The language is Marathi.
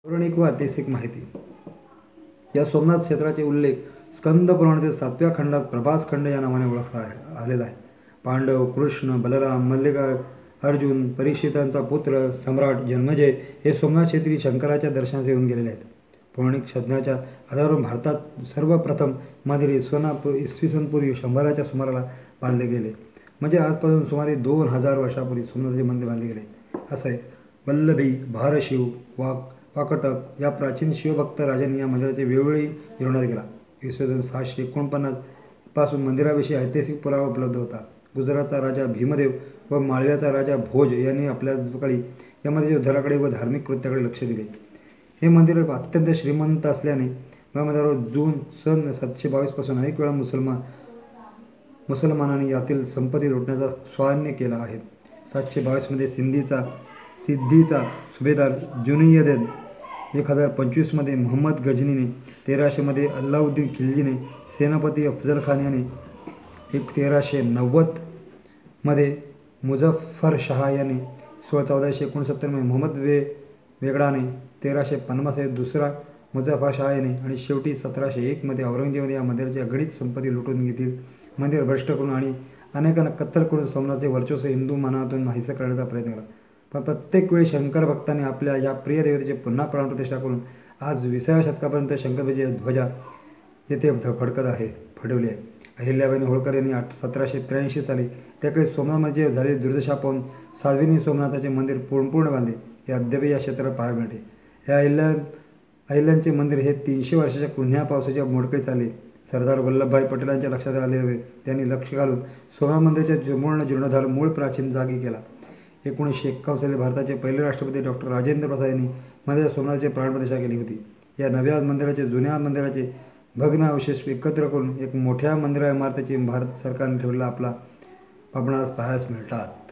पौराणिक व ऐतिहासिक माहिती. या सोमनाथ क्षेत्राचे उल्लेख स्कंद पुराणातील 7व्या खंडात प्रभास खंड या नावाने ओळखला आलेला आहे. पांडव, कृष्ण, बलराम, मल्लिका, अर्जुन, परीक्षितांचा पुत्र सम्राट जन्मेजय हे सोमनाथ क्षेत्री शंकराच्या दर्शनास येऊन गेलेले आहेत. पौराणिक शब्दाच्या आधारावरून भारतात सर्वप्रथम मंदिर इसवी सन पूर्वी 100च्या सुमाराला बांधले गेले. म्हणजे आजपासून सुमारे 2000 वर्षापूर्वी सोमनाथचे मंदिर बांधले गेले. असं आहे. वल्लभी, भारशिव, वाकटक या प्राचीन शिवभक्त राजांनी या मंदिराचे वेळोवेळी जीर्णोद्धार केला. इसवी सन 749 पासून मंदिराविषयी ऐतिहासिक पुरावा उपलब्ध होता. गुजरातचा राजा भीमदेव व माळव्याचा राजा भोज यांनी आपल्या काळी या मंदिराच्या उद्धाराकडे व धार्मिक कृत्याकडे लक्ष दिले. हे मंदिर अत्यंत श्रीमंत असल्याने या मंदिरावर जून सन 722 पासून अनेक वेळा मुसलमानांनी यातील संपत्ती लुटण्याचा स्वान्य केला आहे. 722 मध्ये सिद्धीचा सुभेदार जुनैद, 1025 मध्ये मोहम्मद गजनीने, 1300 मध्ये अल्लाउद्दीन खिलजीने, सेनापती अफजल खान याने, 1390 मध्ये मुझफ्फर शाह याने, 1469 मध्ये मोहम्मद बेगडाने, 1350 मध्ये दुसरा मुझफ्फर शाह याने आणि शेवटी 1701 मध्ये औरंगजेबाने या मंदिराची अगणित संपत्ती लुटून घेतली. मंदिर भ्रष्ट करून आणि अनेकांना कत्तल करून सोमनाथचे वर्चस्व हिंदू मनातून नाहीसे करण्याचा प्रयत्न केला. पण प्रत्येक वेळी शंकर भक्तांनी आपल्या या प्रिय देवतेचे पुन्हा प्राणप्रतिष्ठा करून आज 20व्या शतकापर्यंत शंकराची ध्वजा येथे फडवली आहे. अहिल्याबाई होळकर यांनी 1783 साली त्याकडे सोमनाथमध्ये झालेली दुर्दशा पाहून साध्वींनी सोमनाथाचे मंदिर पूर्ण बांधले. हे अद्याप या क्षेत्रात पाहायला मिळते. या अहिल्यांचे मंदिर हे 300 वर्षाच्या पुण्या पावसाच्या मोडकळीस आले. सरदार वल्लभभाई पटेलांच्या लक्षात आले होते. त्यांनी लक्ष घालून सोमनाथ मंदिराच्या पूर्ण जीर्णोद्धार मूळ प्राचीन जागी केला. 1951 साली भारताचे पहिले राष्ट्रपती डॉ. राजेंद्र प्रसाद यांनी मंदिरात सोमनाथाची प्राणप्रतिष्ठा केली होती. या नव्या मंदिराचे जुन्या मंदिराचे भग्न अवशेष एकत्र करून एक मोठ्या मंदिरा इमारतीची भारत सरकारने ठेवलेला आपणास पाहायला मिळतात.